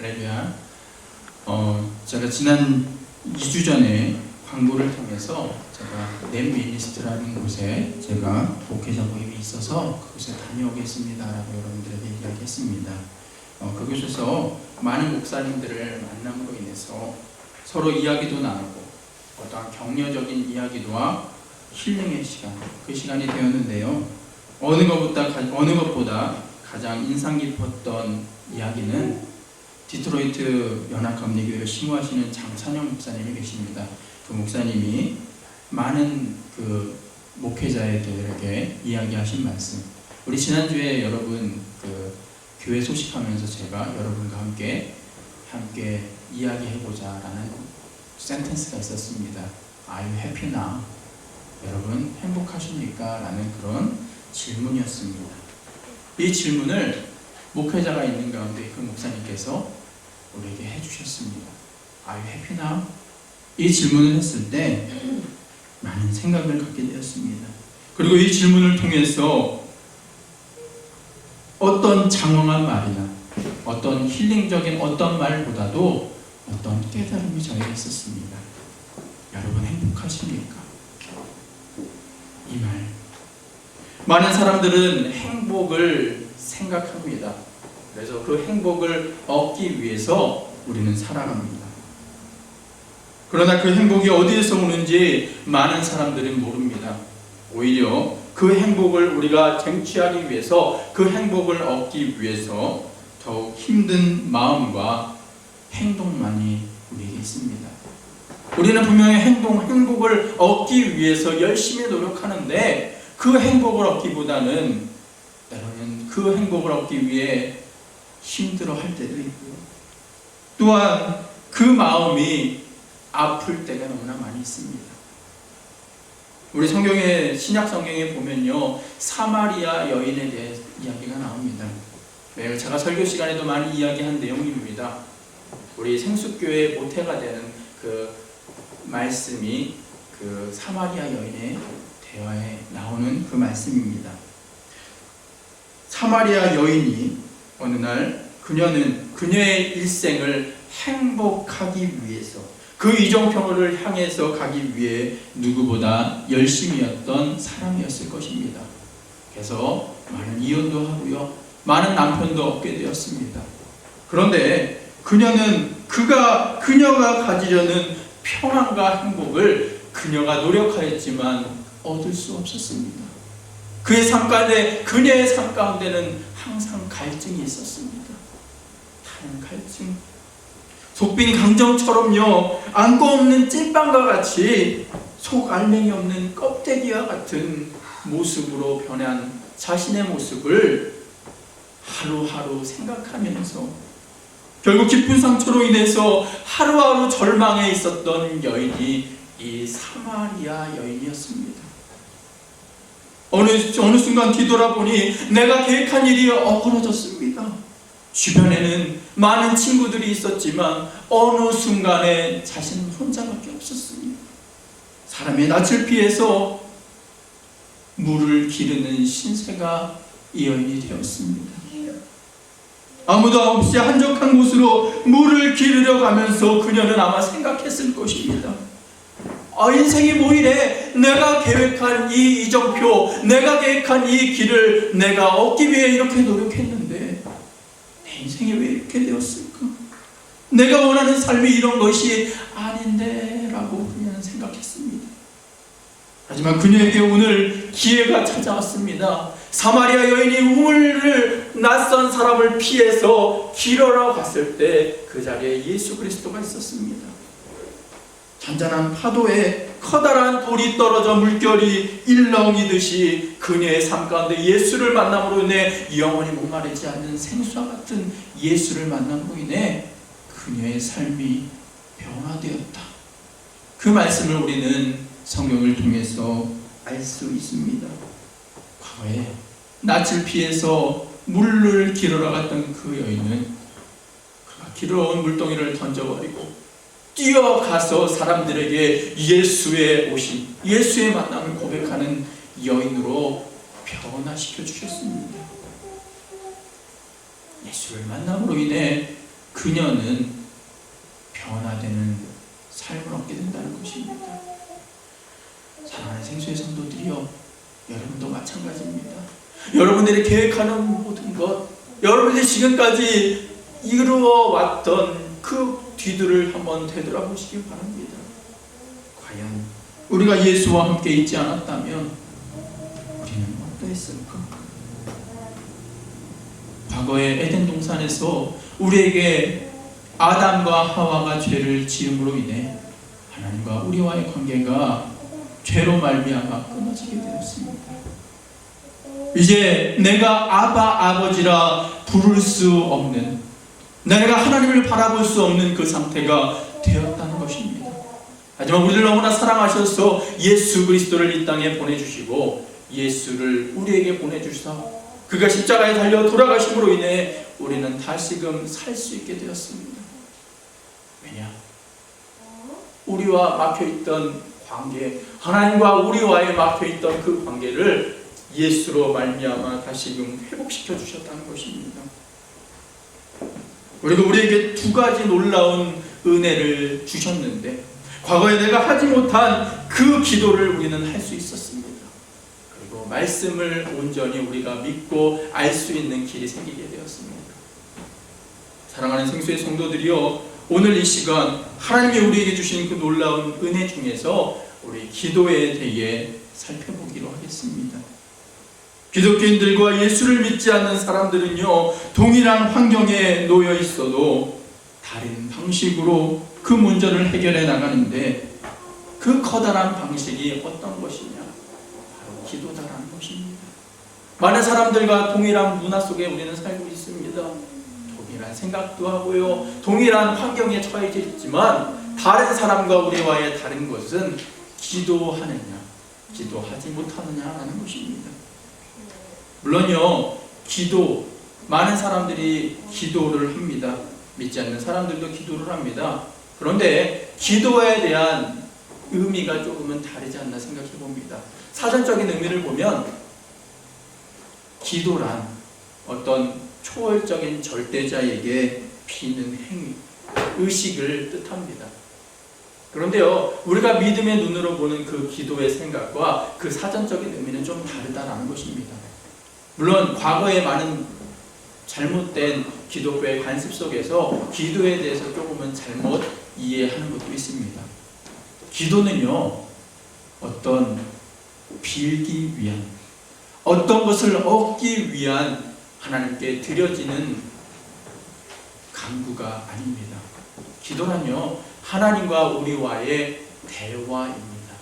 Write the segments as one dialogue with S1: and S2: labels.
S1: 할렐루야. 제가 지난 2주 전에 광고를 통해서 제가 넷 미니스트라는 곳에 제가 목회자 모임이 있어서 그곳에 다녀오겠습니다라고 여러분들에게 이야기했습니다. 그곳에서 많은 목사님들을 만남으로 인해서 서로 이야기도 나누고 어떠한 격려적인 이야기도와 힐링의 시간, 그 시간이 되었는데요. 어느 것보다 가장 인상 깊었던 이야기는 디트로이트 연합감리교회를 심호하시는 장찬영 목사님이 계십니다. 그 목사님이 많은 그 목회자들에게 이야기하신 말씀. 우리 지난주에 여러분 그 교회 소식하면서 제가 여러분과 함께 이야기해보자라는 센텐스가 있었습니다. Are you happy now? 여러분 행복하십니까? 라는 그런 질문이었습니다. 이 질문을 목회자가 있는 가운데 그 목사님께서 우리에게 해주셨습니다. Are you happy now? 이 질문을 했을 때 많은 생각을 갖게 되었습니다. 그리고 이 질문을 통해서 어떤 장황한 말이나 어떤 힐링적인 어떤 말보다도 어떤 깨달음이 저에게 있었습니다. 여러분 행복하십니까? 이 말. 많은 사람들은 행복을 생각합니다. 그래서 그 행복을 얻기 위해서 우리는 살아갑니다. 그러나 그 행복이 어디에서 오는지 많은 사람들은 모릅니다. 오히려 그 행복을 우리가 쟁취하기 위해서, 그 행복을 얻기 위해서 더욱 힘든 마음과 행동만이 우리에게 있습니다. 우리는 분명히 행복을 얻기 위해서 열심히 노력하는데 그 행복을 얻기보다는 때로는 그 행복을 얻기 위해 힘들어할 때도 있고요. 또한 그 마음이 아플 때가 너무나 많이 있습니다. 우리 성경에, 신약 성경에 보면요, 사마리아 여인에 대해 이야기가 나옵니다. 매일 제가 설교 시간에도 많이 이야기한 내용입니다. 우리 생수교회 모태가 되는 그 말씀이 그 사마리아 여인의 대화에 나오는 그 말씀입니다. 사마리아 여인이 어느 날 그녀의 일생을 행복하기 위해서, 그 이정표를 향해서 가기 위해 누구보다 열심이었던 사람이었을 것입니다. 그래서 많은 이혼도 하고요, 많은 남편도 얻게 되었습니다. 그런데 그녀가 가지려는 평안과 행복을 그녀가 노력하였지만 얻을 수 없었습니다. 그녀의 삶 가운데는 항상 갈증이 있었습니다. 다른 갈증. 속빈 강정처럼요, 안고 없는 찐빵과 같이 속 알맹이 없는 껍데기와 같은 모습으로 변한 자신의 모습을 하루하루 생각하면서 결국 깊은 상처로 인해서 하루하루 절망에 있었던 여인이 이 사마리아 여인이었습니다. 어느 순간 뒤돌아보니 내가 계획한 일이 어그러졌습니다. 주변에는 많은 친구들이 있었지만 어느 순간에 자신은 혼자밖에 없었습니다. 사람의 낯을 피해서 물을 기르는 신세가 이 여인이 되었습니다. 아무도 없이 한적한 곳으로 물을 기르려 가면서 그녀는 아마 생각했을 것입니다. 인생이 뭐 이래? 내가 계획한 이 이정표, 내가 계획한 이 길을 내가 얻기 위해 이렇게 노력했는데 내 인생이 왜 이렇게 되었을까? 내가 원하는 삶이 이런 것이 아닌데 라고 그녀는 생각했습니다. 하지만 그녀에게 오늘 기회가 찾아왔습니다. 사마리아 여인이 낯선 사람을 피해서 길어러 갔을 때 그 자리에 예수 그리스도가 있었습니다. 잔잔한 파도에 커다란 돌이 떨어져 물결이 일렁이듯이 그녀의 삶 가운데 예수를 만남으로 인해 영원히 목마르지 않는 생수와 같은 예수를 만남으로 인해 그녀의 삶이 변화되었다. 그 말씀을 우리는 성경을 통해서 알 수 있습니다. 과거에 낯을 피해서 물을 기르러 갔던 그 여인은 그가 기르러 온 물동이를 던져버리고 뛰어가서 사람들에게 예수의 만남을 고백하는 여인으로 변화시켜 주셨습니다. 예수를 만남으로 인해 그 그녀는 변화되는 삶을 얻게 된다는 것입니다. 사랑하는 생수의 성도들이여, 여러분도 마찬가지입니다. 여러분들이 계획하는 모든 것, 여러분들이 지금까지 이루어왔던 그 뒤들을 한번 되돌아보시기 바랍니다. 과연 우리가 예수와 함께 있지 않았다면 우리는 어떠했을까? 과거의 에덴 동산에서 우리에게 아담과 하와가 죄를 지음으로 인해 하나님과 우리와의 관계가 죄로 말미암아 끊어지게 되었습니다. 이제 내가 아바, 아버지라 부를 수 없는, 내가 하나님을 바라볼 수 없는 그 상태가 되었다는 것입니다. 하지만 우리를 너무나 사랑하셔서 예수 그리스도를 이 땅에 보내주시고 예수를 우리에게 보내주사 그가 십자가에 달려 돌아가심으로 인해 우리는 다시금 살 수 있게 되었습니다. 왜냐? 우리와 막혀있던 관계, 하나님과 우리와의 막혀있던 그 관계를 예수로 말미암아 다시금 회복시켜 주셨다는 것입니다. 그리고 우리에게 두 가지 놀라운 은혜를 주셨는데, 과거에 내가 하지 못한 그 기도를 우리는 할 수 있었습니다. 그리고 말씀을 온전히 우리가 믿고 알 수 있는 길이 생기게 되었습니다. 사랑하는 생수의 성도들이여, 오늘 이 시간 하나님이 우리에게 주신 그 놀라운 은혜 중에서 우리 기도에 대해 살펴보기로 하겠습니다. 기독교인들과 예수를 믿지 않는 사람들은요, 동일한 환경에 놓여 있어도 다른 방식으로 그 문제를 해결해 나가는데, 그 커다란 방식이 어떤 것이냐? 바로 기도다라는 것입니다. 많은 사람들과 동일한 문화 속에 우리는 살고 있습니다. 동일한 생각도 하고요, 동일한 환경에 처해져 있지만 다른 사람과 우리와의 다른 것은 기도하느냐, 기도하지 못하느냐라는 것입니다. 물론요, 기도, 많은 사람들이 기도를 합니다. 믿지 않는 사람들도 기도를 합니다. 그런데 기도에 대한 의미가 조금은 다르지 않나 생각해 봅니다. 사전적인 의미를 보면 기도란 어떤 초월적인 절대자에게 비는 행위, 의식을 뜻합니다. 그런데요, 우리가 믿음의 눈으로 보는 그 기도의 생각과 그 사전적인 의미는 좀 다르다는 것입니다. 물론 과거에 많은 잘못된 기독교의 관습 속에서 기도에 대해서 조금은 잘못 이해하는 것도 있습니다. 기도는요, 어떤 빌기 위한, 어떤 것을 얻기 위한 하나님께 드려지는 간구가 아닙니다. 기도는요, 하나님과 우리와의 대화입니다.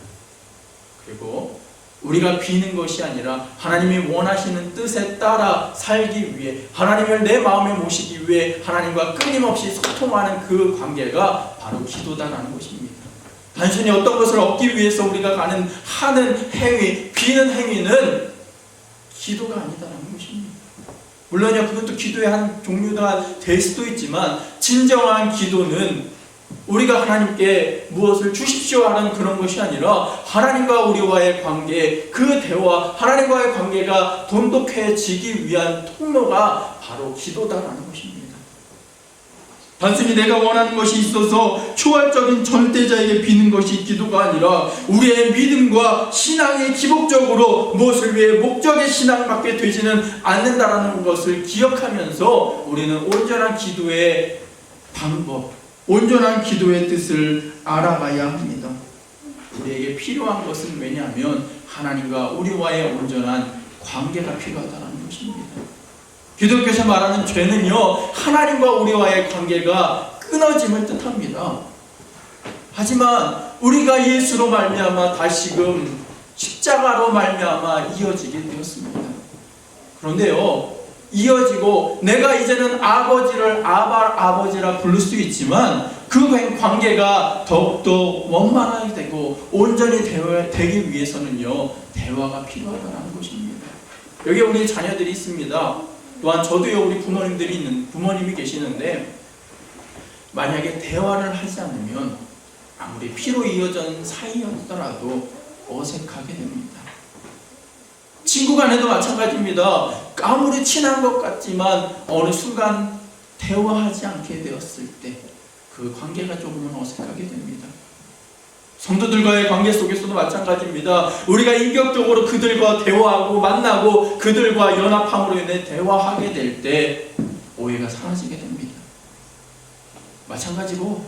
S1: 그리고 우리가 비는 것이 아니라 하나님이 원하시는 뜻에 따라 살기 위해, 하나님을 내 마음에 모시기 위해 하나님과 끊임없이 소통하는 그 관계가 바로 기도다라는 것입니다. 단순히 어떤 것을 얻기 위해서 우리가 하는 행위, 비는 행위는 기도가 아니다라는 것입니다. 물론요, 그것도 기도의 한 종류가 될 수도 있지만, 진정한 기도는 우리가 하나님께 무엇을 주십시오 하는 그런 것이 아니라 하나님과 우리와의 관계, 그 대화, 하나님과의 관계가 돈독해지기 위한 통로가 바로 기도다라는 것입니다. 단순히 내가 원하는 것이 있어서 초월적인 절대자에게 비는 것이 기도가 아니라 우리의 믿음과 신앙이 기복적으로 무엇을 위해 목적의 신앙밖에 되지는 않는다라는 것을 기억하면서 우리는 온전한 기도의 방법, 온전한 기도의 뜻을 알아가야 합니다. 우리에게 필요한 것은 왜냐하면 하나님과 우리와의 온전한 관계가 필요하다는 것입니다. 기독교에서 말하는 죄는요, 하나님과 우리와의 관계가 끊어짐을 뜻합니다. 하지만 우리가 예수로 말미암아 다시금 십자가로 말미암아 이어지게 되었습니다. 그런데요, 이어지고 내가 이제는 아버지를 아버지라 부를 수 있지만 그 관계가 더욱더 원만하게 되고 온전히 되기 위해서는요, 대화가 필요하다는 것입니다. 여기 우리 자녀들이 있습니다. 또한 저도요, 우리 부모님이 계시는데, 만약에 대화를 하지 않으면 아무리 피로 이어진 사이였더라도 어색하게 됩니다. 친구 간에도 마찬가지입니다. 아무리 친한 것 같지만 어느 순간 대화하지 않게 되었을 때 그 관계가 조금은 어색하게 됩니다. 성도들과의 관계 속에서도 마찬가지입니다. 우리가 인격적으로 그들과 대화하고 만나고 그들과 연합함으로 인해 대화하게 될 때 오해가 사라지게 됩니다. 마찬가지로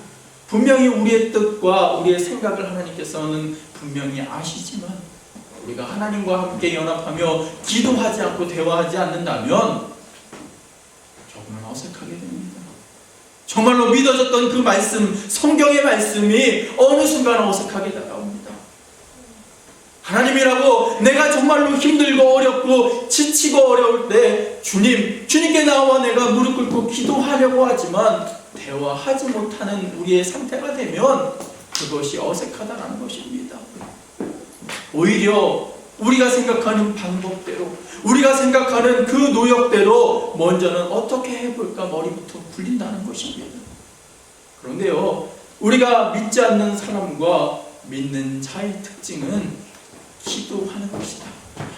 S1: 분명히 우리의 뜻과 우리의 생각을 하나님께서는 분명히 아시지만 우리가 하나님과 함께 연합하며 기도하지 않고 대화하지 않는다면 조금은 어색하게 됩니다. 정말로 믿어졌던 그 말씀, 성경의 말씀이 어느 순간 어색하게 다가옵니다. 하나님이라고 내가 정말로 힘들고 어렵고 지치고 어려울 때 주님께 나와 내가 무릎 꿇고 기도하려고 하지만 대화하지 못하는 우리의 상태가 되면 그것이 어색하다는 것입니다. 오히려 우리가 생각하는 방법대로, 우리가 생각하는 그 노력대로 먼저는 어떻게 해볼까 머리부터 굴린다는 것입니다. 그런데요, 우리가 믿지 않는 사람과 믿는 자의 특징은 기도하는 것이다.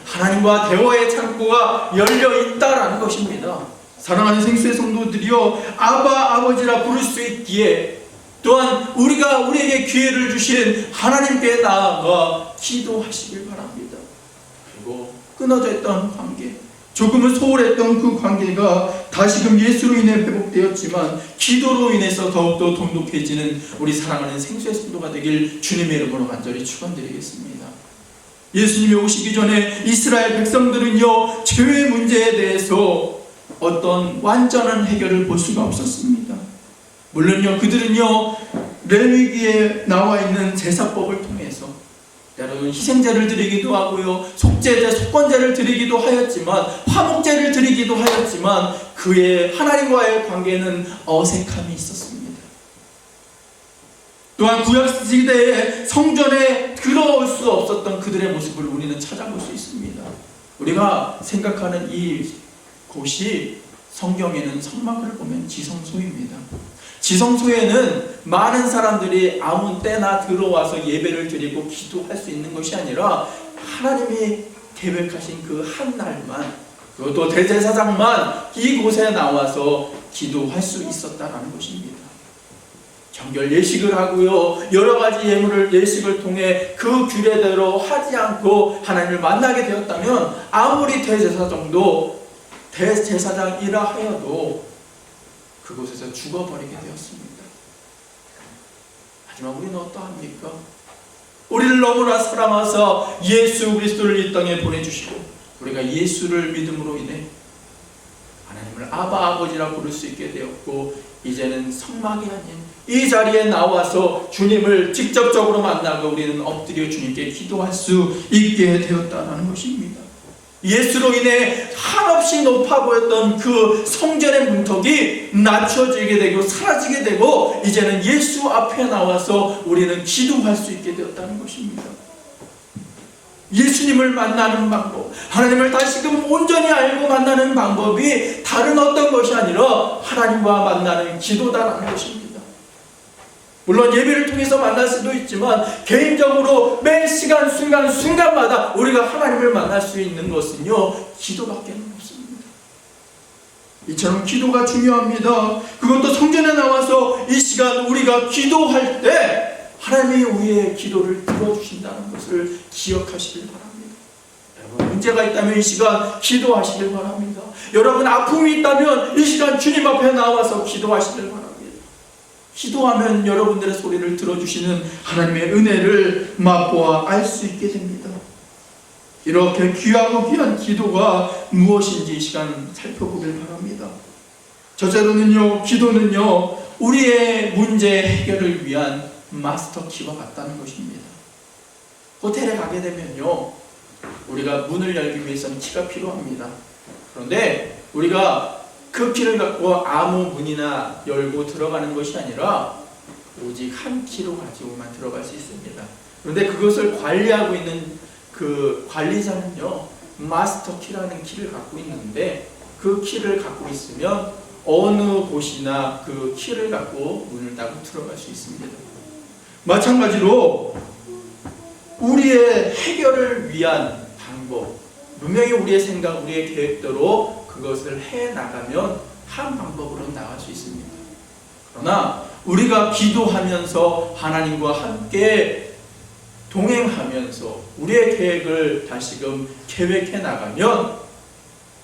S1: 하나님과 대화의 창구가 열려있다라는 것입니다. 사랑하는 생수의 성도들이여, 아바 아버지라 부를 수 있기에 또한 우리에게 기회를 주신 하나님께 나아가 기도하시길 바랍니다. 그리고 끊어져 있던 관계, 조금은 소홀했던 그 관계가 다시금 예수로 인해 회복되었지만 기도로 인해서 더욱더 돈독해지는 우리 사랑하는 생수의 성도가 되길 주님의 이름으로 간절히 축원드리겠습니다. 예수님이 오시기 전에 이스라엘 백성들은요, 죄의 문제에 대해서 어떤 완전한 해결을 볼 수가 없었습니다. 물론요, 그들은요, 레위기에 나와 있는 제사법을 통해서 여러분 희생제를 드리기도 하고요, 속죄제, 속건제를 드리기도 하였지만, 화목제를 드리기도 하였지만 그의 하나님과의 관계는 어색함이 있었습니다. 또한 구약시대에 성전에 들어올 수 없었던 그들의 모습을 우리는 찾아볼 수 있습니다. 우리가 생각하는 이 곳이 성경에는 성막을 보면 지성소입니다. 지성소에는 많은 사람들이 아무 때나 들어와서 예배를 드리고 기도할 수 있는 것이 아니라 하나님이 계획하신 그 한 날만, 그것도 대제사장만 이곳에 나와서 기도할 수 있었다는 것입니다. 정결 예식을 하고요, 여러 가지 예식을 통해 그 규례대로 하지 않고 하나님을 만나게 되었다면 아무리 대제사장이라 하여도 그곳에서 죽어버리게 되었습니다. 하지만 우리는 어떠합니까? 우리를 너무나 사랑하사 예수 그리스도를 이 땅에 보내주시고 우리가 예수를 믿음으로 인해 하나님을 아바 아버지라 부를 수 있게 되었고, 이제는 성막이 아닌 이 자리에 나와서 주님을 직접적으로 만나고 우리는 엎드려 주님께 기도할 수 있게 되었다는 것입니다. 예수로 인해 한없이 높아 보였던 그 성전의 문턱이 낮춰지게 되고 사라지게 되고, 이제는 예수 앞에 나와서 우리는 기도할 수 있게 되었다는 것입니다. 예수님을 만나는 방법, 하나님을 다시금 온전히 알고 만나는 방법이 다른 어떤 것이 아니라 하나님과 만나는 기도다라는 것입니다. 물론 예배를 통해서 만날 수도 있지만 개인적으로 매 시간 순간마다 우리가 하나님을 만날 수 있는 것은요, 기도밖에 없습니다. 이처럼 기도가 중요합니다. 그것도 성전에 나와서 이 시간 우리가 기도할 때 하나님이 우리의 기도를 들어주신다는 것을 기억하시길 바랍니다. 여러분 문제가 있다면 이 시간 기도하시길 바랍니다. 여러분 아픔이 있다면 이 시간 주님 앞에 나와서 기도하시길 바랍니다. 기도하면 여러분들의 소리를 들어주시는 하나님의 은혜를 맛보아 알 수 있게 됩니다. 이렇게 귀하고 귀한 기도가 무엇인지 이 시간 살펴보길 바랍니다. 첫째로는요, 기도는요, 우리의 문제 해결을 위한 마스터 키와 같다는 것입니다. 호텔에 가게 되면요, 우리가 문을 열기 위해서는 키가 필요합니다. 그런데 우리가 그 키를 갖고 아무 문이나 열고 들어가는 것이 아니라 오직 한 키로 가지고만 들어갈 수 있습니다. 그런데 그것을 관리하고 있는 그 관리자는요, 마스터 키라는 키를 갖고 있는데 그 키를 갖고 있으면 어느 곳이나 그 키를 갖고 문을 따고 들어갈 수 있습니다. 마찬가지로 우리의 해결을 위한 방법, 분명히 우리의 생각, 우리의 계획대로 그것을 해나가면 한 방법으로 나갈 수 있습니다. 그러나 우리가 기도하면서 하나님과 함께 동행하면서 우리의 계획을 다시금 계획해 나가면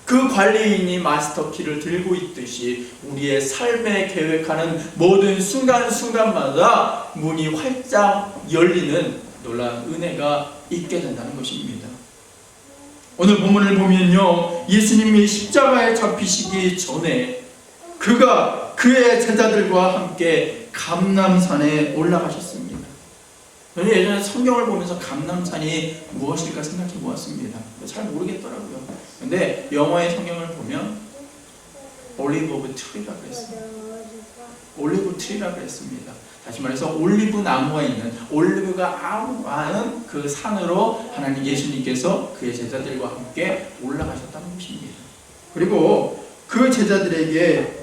S1: 그 관리인이 마스터키를 들고 있듯이 우리의 삶에 계획하는 모든 순간순간마다 문이 활짝 열리는 놀라운 은혜가 있게 된다는 것입니다. 오늘 본문을 보면요, 예수님이 십자가에 잡히시기 전에 그가 그의 제자들과 함께 감람산에 올라가셨습니다. 저는 예전에 성경을 보면서 감람산이 무엇일까 생각해 보았습니다. 잘 모르겠더라고요. 근데 영어의 성경을 보면 올리브 오브 트리라고 했습니다. 올리브 트리라고 했습니다. 다시 말해서 올리브 나무가 있는, 올리브가 많은 그 산으로 하나님 예수님께서 그의 제자들과 함께 올라가셨다는 것입니다. 그리고 그 제자들에게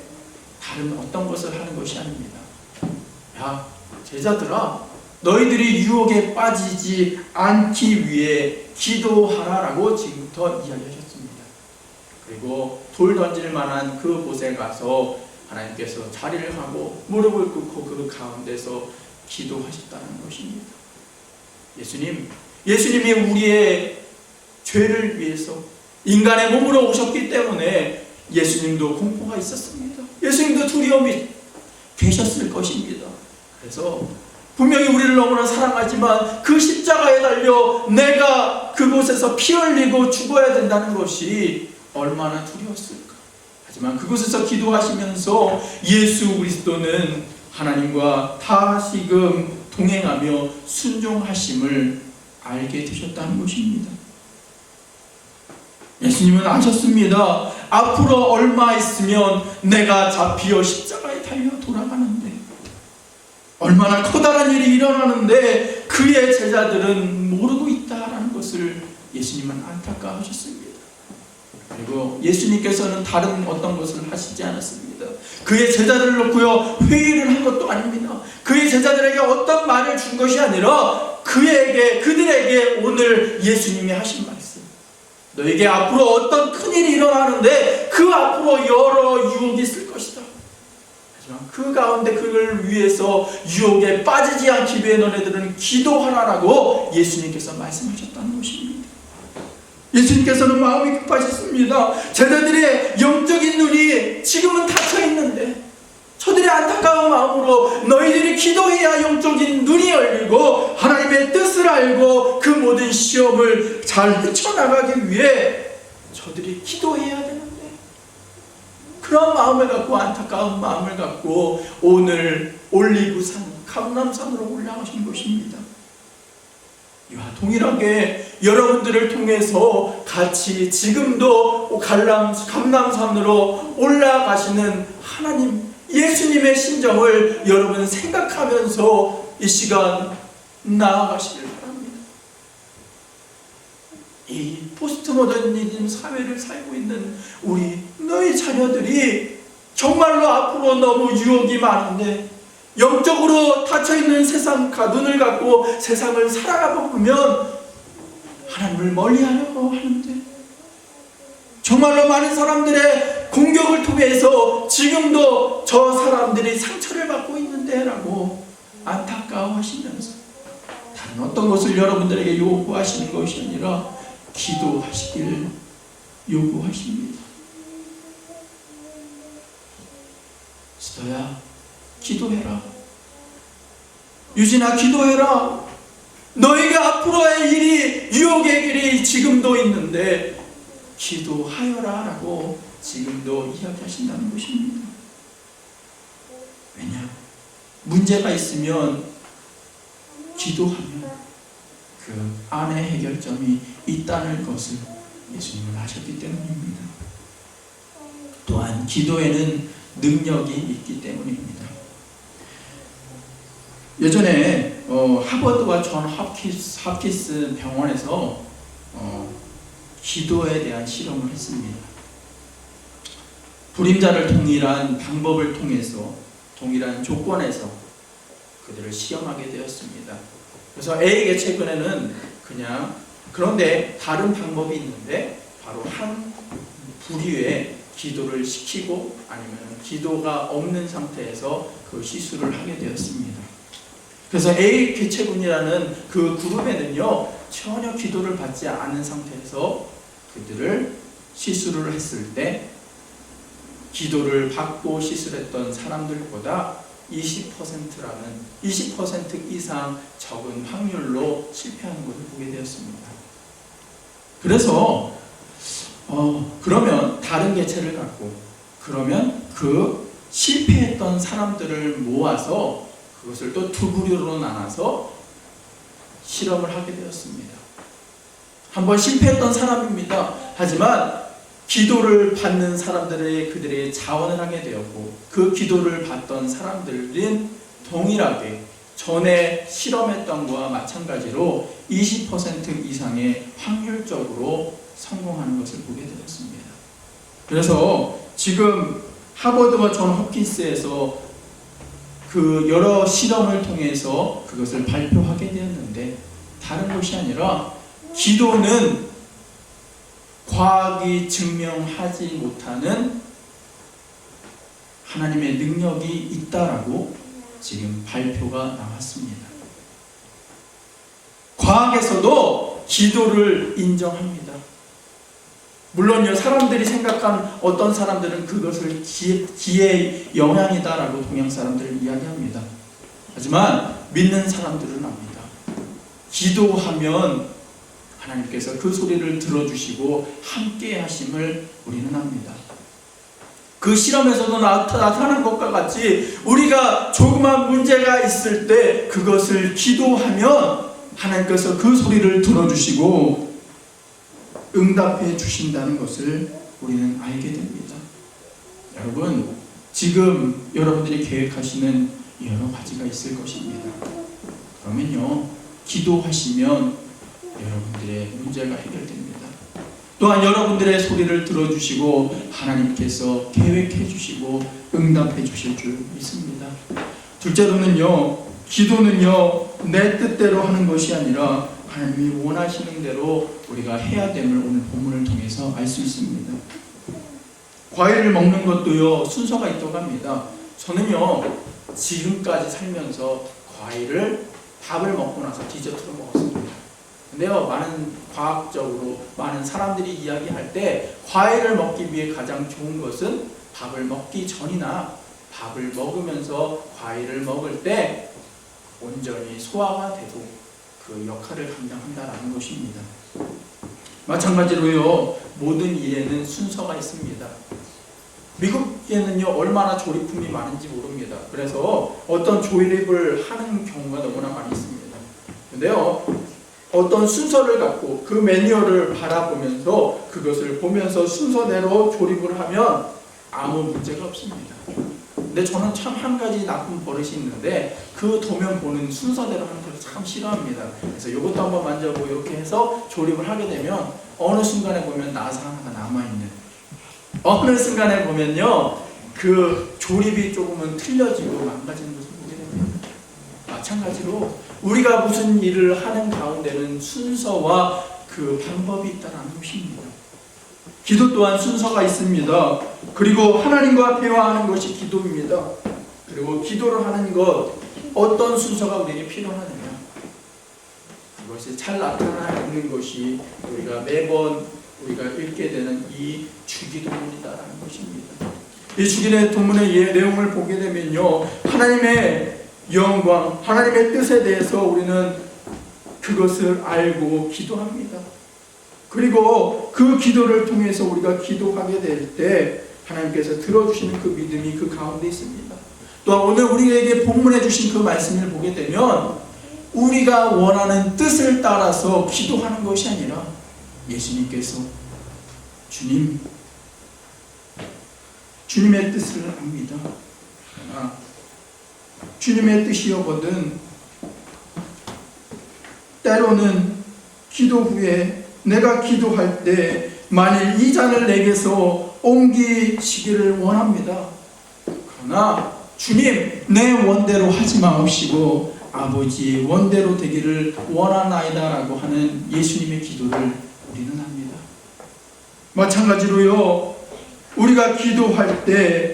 S1: 다른 어떤 것을 하는 것이 아닙니다. 야, 제자들아, 너희들이 유혹에 빠지지 않기 위해 기도하라라고 지금부터 이야기하셨습니다. 그리고 돌 던질 만한 그 곳에 가서 하나님께서 자리를 하고 무릎을 꿇고 그 가운데서 기도하셨다는 것입니다. 예수님이 우리의 죄를 위해서 인간의 몸으로 오셨기 때문에 예수님도 공포가 있었습니다. 예수님도 두려움이 계셨을 것입니다. 그래서 분명히 우리를 너무나 사랑하지만 그 십자가에 달려 내가 그곳에서 피 흘리고 죽어야 된다는 것이 얼마나 두려웠을까. 하지만 그곳에서 기도하시면서 예수 그리스도는 하나님과 다시금 동행하며 순종하심을 알게 되셨다는 것입니다. 예수님은 아셨습니다. 앞으로 얼마 있으면 내가 잡히어 십자가에 달려 돌아가는데, 얼마나 커다란 일이 일어나는데 그의 제자들은 모르고 있다라는 것을 예수님은 안타까워하셨습니다. 그리고 예수님께서는 다른 어떤 것을 하시지 않았습니다. 그의 제자들을 놓고요 회의를 한 것도 아닙니다. 그의 제자들에게 어떤 말을 준 것이 아니라 그들에게 오늘 예수님이 하신 말씀, 너에게 앞으로 어떤 큰일이 일어나는데 그 앞으로 여러 유혹이 있을 것이다. 하지만 그 가운데 그걸 위해서 유혹에 빠지지 않기 위해 너네들은 기도하라라고 예수님께서 말씀하셨다는 것입니다. 예수님께서는 마음이 급하셨습니다. 제자들의 영적인 눈이 지금은 닫혀 있는데 저들의 안타까운 마음으로 너희들이 기도해야 영적인 눈이 열리고 하나님의 뜻을 알고 그 모든 시험을 잘 헤쳐나가기 위해 저들이 기도해야 되는데, 그런 마음을 갖고, 안타까운 마음을 갖고 오늘 올리브산, 감람산으로 올라가신 것입니다. 이와 동일하게 여러분들을 통해서 같이 지금도 감람산으로 올라가시는 하나님, 예수님의 심정을 여러분 생각하면서 이 시간 나아가시길 바랍니다. 이 포스트모더니즘 사회를 살고 있는 우리 너희 자녀들이 정말로 앞으로 너무 유혹이 많은데 영적으로 닫혀있는 세상과 눈을 갖고 세상을 살아가고 보면 하나님을 멀리하려고 하는데, 정말로 많은 사람들의 공격을 통해서 지금도 저 사람들이 상처를 받고 있는데 라고 안타까워하시면서 다른 어떤 것을 여러분들에게 요구하시는 것이 아니라 기도하시길 요구하십니다. 스토야, 기도해라. 유진아, 기도해라. 너에게 앞으로의 일이, 유혹의 길이 지금도 있는데 기도하여라 라고 지금도 이야기하신다는 것입니다. 왜냐? 문제가 있으면 기도하면 그 안에 해결점이 있다는 것을 예수님은 아셨기 때문입니다. 또한 기도에는 능력이 있기 때문입니다. 예전에 하버드와 존 홉키스 병원에서 기도에 대한 실험을 했습니다. 불임자를 동일한 방법을 통해서 동일한 조건에서 그들을 시험하게 되었습니다. 그래서 A에게 최근에는 그런데 다른 방법이 있는데 바로 한 부류의 기도를 시키고 아니면 기도가 없는 상태에서 그 시술을 하게 되었습니다. 그래서 A 개체군이라는 그 그룹에는요, 전혀 기도를 받지 않은 상태에서 그들을 시술을 했을 때 기도를 받고 시술했던 사람들보다 20%라는 20% 이상 적은 확률로 실패하는 것을 보게 되었습니다. 그래서 그러면 다른 개체를 갖고 그러면 그 실패했던 사람들을 모아서 그것을 또 두 부류로 나눠서 실험을 하게 되었습니다. 한번 실패했던 사람입니다. 하지만 기도를 받는 사람들의 그들의 자원을 하게 되었고 그 기도를 받던 사람들은 동일하게 전에 실험했던 것과 마찬가지로 20% 이상의 확률적으로 성공하는 것을 보게 되었습니다. 그래서 지금 하버드와 존 홉킨스에서 그 여러 실험을 통해서 그것을 발표하게 되었는데 다른 것이 아니라 기도는 과학이 증명하지 못하는 하나님의 능력이 있다라고 지금 발표가 나왔습니다. 과학에서도 기도를 인정합니다. 물론요, 사람들이 생각한 어떤 사람들은 그것을 기의 영향이다라고 동양 사람들은 이야기합니다. 하지만 믿는 사람들은 압니다. 기도하면 하나님께서 그 소리를 들어주시고 함께 하심을 우리는 압니다. 그 실험에서도 나타난 것과 같이 우리가 조그만 문제가 있을 때 그것을 기도하면 하나님께서 그 소리를 들어주시고 응답해 주신다는 것을 우리는 알게 됩니다. 여러분, 지금 여러분들이 계획하시는 여러 가지가 있을 것입니다. 그러면요, 기도하시면 여러분들의 문제가 해결됩니다. 또한 여러분들의 소리를 들어주시고 하나님께서 계획해 주시고 응답해 주실 줄 믿습니다. 둘째로는요, 기도는요, 내 뜻대로 하는 것이 아니라 하나님이 원하시는 대로 우리가 해야 됨을 오늘 본문을 통해서 알 수 있습니다. 과일을 먹는 것도요, 순서가 있다고 합니다. 저는요, 지금까지 살면서 과일을 밥을 먹고 나서 디저트로 먹었습니다. 근데요, 많은 과학적으로 많은 사람들이 이야기할 때 과일을 먹기 위해 가장 좋은 것은 밥을 먹기 전이나 밥을 먹으면서 과일을 먹을 때 온전히 소화가 되고 그 역할을 감당한다라는 것입니다. 마찬가지로요, 모든 일에는 순서가 있습니다. 미국에는요, 얼마나 조리품이 많은지 모릅니다. 그래서 어떤 조립을 하는 경우가 너무나 많이 있습니다. 근데요, 어떤 순서를 갖고 그 매뉴얼을 바라보면서 그것을 보면서 순서대로 조립을 하면 아무 문제가 없습니다. 근데 저는 참 한 가지 나쁜 버릇이 있는데 그 도면 보는 순서대로 하는 걸 참 싫어합니다. 그래서 이것도 한번 만져보고 이렇게 해서 조립을 하게 되면 어느 순간에 보면 나사 하나가 남아있는, 어느 순간에 보면요, 그 조립이 조금은 틀려지고 망가지는 것을 보게 됩니다. 마찬가지로 우리가 무슨 일을 하는 가운데는 순서와 그 방법이 있다는 것입니다. 기도 또한 순서가 있습니다. 그리고 하나님과 대화하는 것이 기도입니다. 그리고 기도를 하는 것, 어떤 순서가 우리에게 필요하느냐, 그것이 잘 나타나 있는 것이 우리가 매번 우리가 읽게 되는 이 주기도문이다라는 것입니다. 이 주기도문의 내용을 보게 되면요, 하나님의 영광, 하나님의 뜻에 대해서 우리는 그것을 알고 기도합니다. 그리고 그 기도를 통해서 우리가 기도하게 될 때 하나님께서 들어주시는 그 믿음이 그 가운데 있습니다. 또한 오늘 우리에게 본문해 주신 그 말씀을 보게 되면 우리가 원하는 뜻을 따라서 기도하는 것이 아니라 예수님께서 주님의 뜻을 압니다. 주님의 뜻이었거든 때로는 기도 후에 내가 기도할 때 만일 이 잔을 내게서 옮기시기를 원합니다. 그러나 주님, 내 원대로 하지 마옵시고 아버지의 원대로 되기를 원하나이다 라고 하는 예수님의 기도를 우리는 합니다. 마찬가지로요, 우리가 기도할 때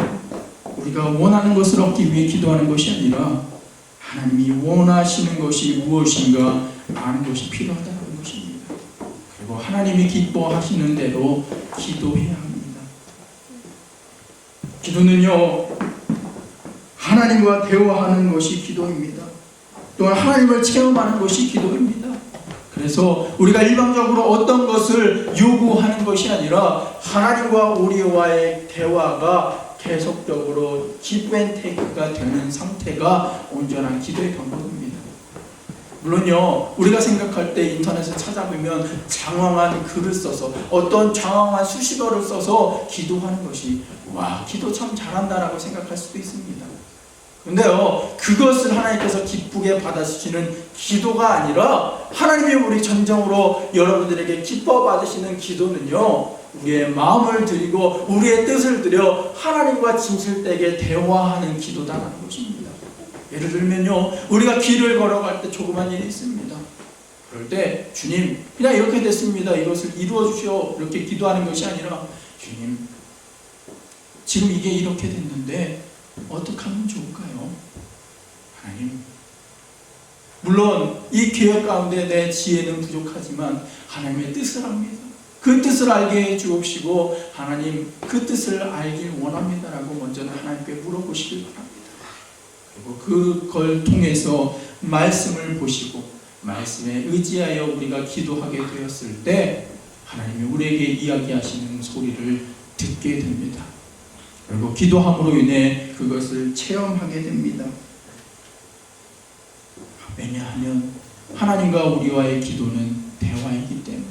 S1: 우리가 원하는 것을 얻기 위해 기도하는 것이 아니라 하나님이 원하시는 것이 무엇인가 아는 것이 필요하다는 것입니다. 그리고 하나님이 기뻐하시는 대로 기도해야 합니다. 기도는요, 하나님과 대화하는 것이 기도입니다. 또한 하나님을 체험하는 것이 기도입니다. 그래서 우리가 일방적으로 어떤 것을 요구하는 것이 아니라 하나님과 우리와의 대화가 계속적으로 기브앤테이크가 되는 상태가 온전한 기도의 방법입니다. 물론요, 우리가 생각할 때 인터넷에 찾아보면 장황한 글을 써서 어떤 장황한 수식어를 써서 기도하는 것이 와, 기도 참 잘한다라고 생각할 수도 있습니다. 근데요, 그것을 하나님께서 기쁘게 받아주시는 기도가 아니라 하나님이 우리 전정으로 여러분들에게 기뻐 받으시는 기도는요, 우리의 마음을 드리고 우리의 뜻을 드려 하나님과 진실되게 대화하는 기도다라는 것입니다. 예를 들면요, 우리가 길을 걸어갈 때 조그만 일이 있습니다. 그럴 때 주님, 그냥 이렇게 됐습니다, 이것을 이루어 주시오, 이렇게 기도하는 것이 아니라 주님, 지금 이게 이렇게 됐는데 어떻게 하면 좋을까요? 하나님, 물론 이 계획 가운데 내 지혜는 부족하지만 하나님의 뜻을 압니다. 그 뜻을 알게 해 주옵시고 하나님, 그 뜻을 알길 원합니다라고 먼저는 하나님께 물어보시길 바랍니다. 그리고 그걸 통해서 말씀을 보시고 말씀에 의지하여 우리가 기도하게 되었을 때 하나님이 우리에게 이야기하시는 소리를 듣게 됩니다. 그리고 기도함으로 인해 그것을 체험하게 됩니다. 왜냐하면 하나님과 우리와의 기도는 대화이기 때문에,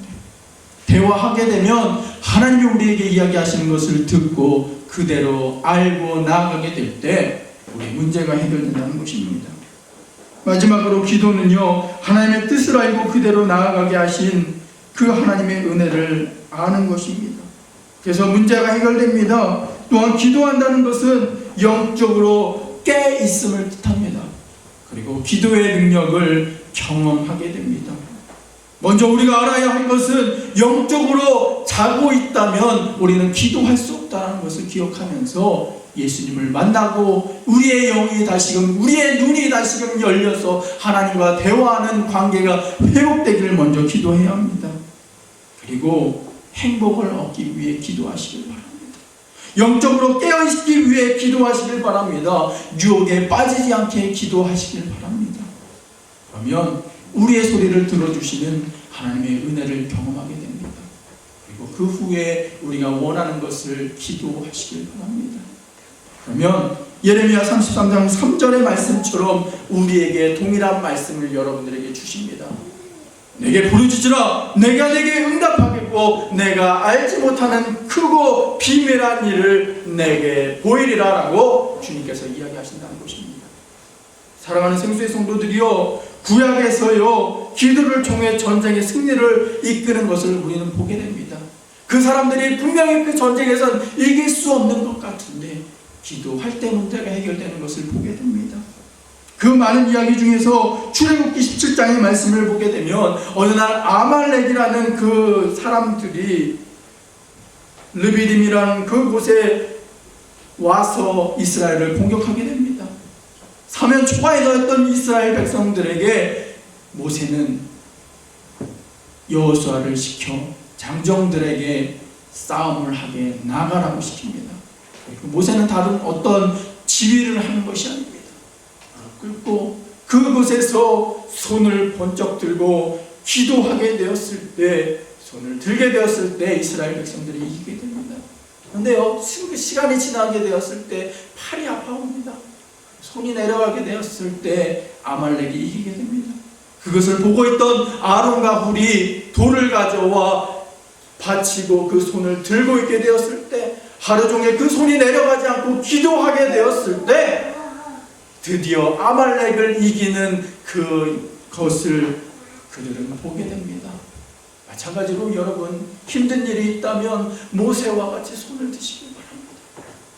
S1: 대화하게 되면 하나님이 우리에게 이야기하시는 것을 듣고 그대로 알고 나아가게 될 때 우리의 문제가 해결된다는 것입니다. 마지막으로 기도는요, 하나님의 뜻을 알고 그대로 나아가게 하신 그 하나님의 은혜를 아는 것입니다. 그래서 문제가 해결됩니다. 또한 기도한다는 것은 영적으로 깨 있음을 뜻합니다. 그리고 기도의 능력을 경험하게 됩니다. 먼저 우리가 알아야 할 것은 영적으로 자고 있다면 우리는 기도할 수 없다는 것을 기억하면서 예수님을 만나고 우리의 영이 다시금, 우리의 눈이 다시금 열려서 하나님과 대화하는 관계가 회복되기를 먼저 기도해야 합니다. 그리고 행복을 얻기 위해 기도하시길 바랍니다. 영적으로 깨어있기 위해 기도하시길 바랍니다. 유혹에 빠지지 않게 기도하시길 바랍니다. 그러면 우리의 소리를 들어주시는 하나님의 은혜를 경험하게 됩니다. 그리고 그 후에 우리가 원하는 것을 기도하시길 바랍니다. 그러면 예레미야 33장 3절의 말씀처럼 우리에게 동일한 말씀을 여러분들에게 주십니다. 내게 부르짖으라, 내가 내게 응답하겠고 내가 알지 못하는 크고 비밀한 일을 내게 보이리라 라고 주님께서 이야기하신다는 것입니다. 사랑하는 생수의 성도들이요, 구약에서요, 기도를 통해 전쟁의 승리를 이끄는 것을 우리는 보게 됩니다. 그 사람들이 분명히 그 전쟁에선 이길 수 없는 것 같은데 기도할 때 문제가 해결되는 것을 보게 됩니다. 그 많은 이야기 중에서 출애굽기 17장의 말씀을 보게 되면 어느 날 아말렉이라는 그 사람들이 르비딤이라는 그곳에 와서 이스라엘을 공격하게 됩니다. 사면 초과에 넣었던 이스라엘 백성들에게 모세는 여호수아를 시켜 장정들에게 싸움을 하게 나가라고 시킵니다. 모세는 다른 어떤 지휘를 하는 것이 아닙니다. 끌고 그곳에서 손을 번쩍 들고 기도하게 되었을 때, 손을 들게 되었을 때 이스라엘 백성들이 이기게 됩니다. 그런데요, 시간이 지나게 되었을 때 팔이 아파옵니다. 손이 내려가게 되었을 때 아말렉이 이기게 됩니다. 그것을 보고 있던 아론과 훌이 돌을 가져와 바치고 그 손을 들고 있게 되었을 때, 하루 종일 그 손이 내려가지 않고 기도하게 되었을 때 드디어 아말렉을 이기는 그것을 그들은 보게 됩니다. 마찬가지로 여러분, 힘든 일이 있다면 모세와 같이 손을 드시기 바랍니다.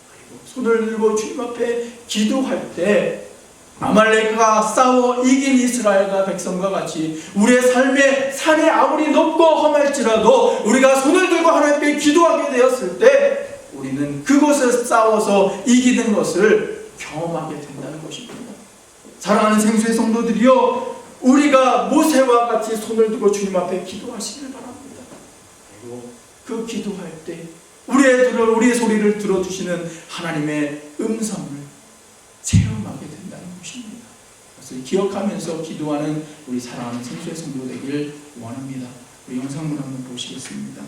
S1: 그리고 손을 들고 주님 앞에 기도할 때 아말렉과 싸워 이긴 이스라엘과 백성과 같이 우리의 삶의 산이 아무리 높고 험할지라도 우리가 손을 들고 하나님께 기도하게 되었을 때 우리는 그곳에서 싸워서 이기는 것을 경험하게 된다는 것입니다. 사랑하는 생수의 성도들이여, 우리가 모세와 같이 손을 들고 주님 앞에 기도하시길 바랍니다. 그리고 그 기도할 때 우리의 소리를 들어주시는 하나님의 음성을 체험하게 된다는 것입니다. 그것을 기억하면서 기도하는 우리 사랑하는 생수의 성도 되길 원합니다. 우리 영상문 한번 보시겠습니다.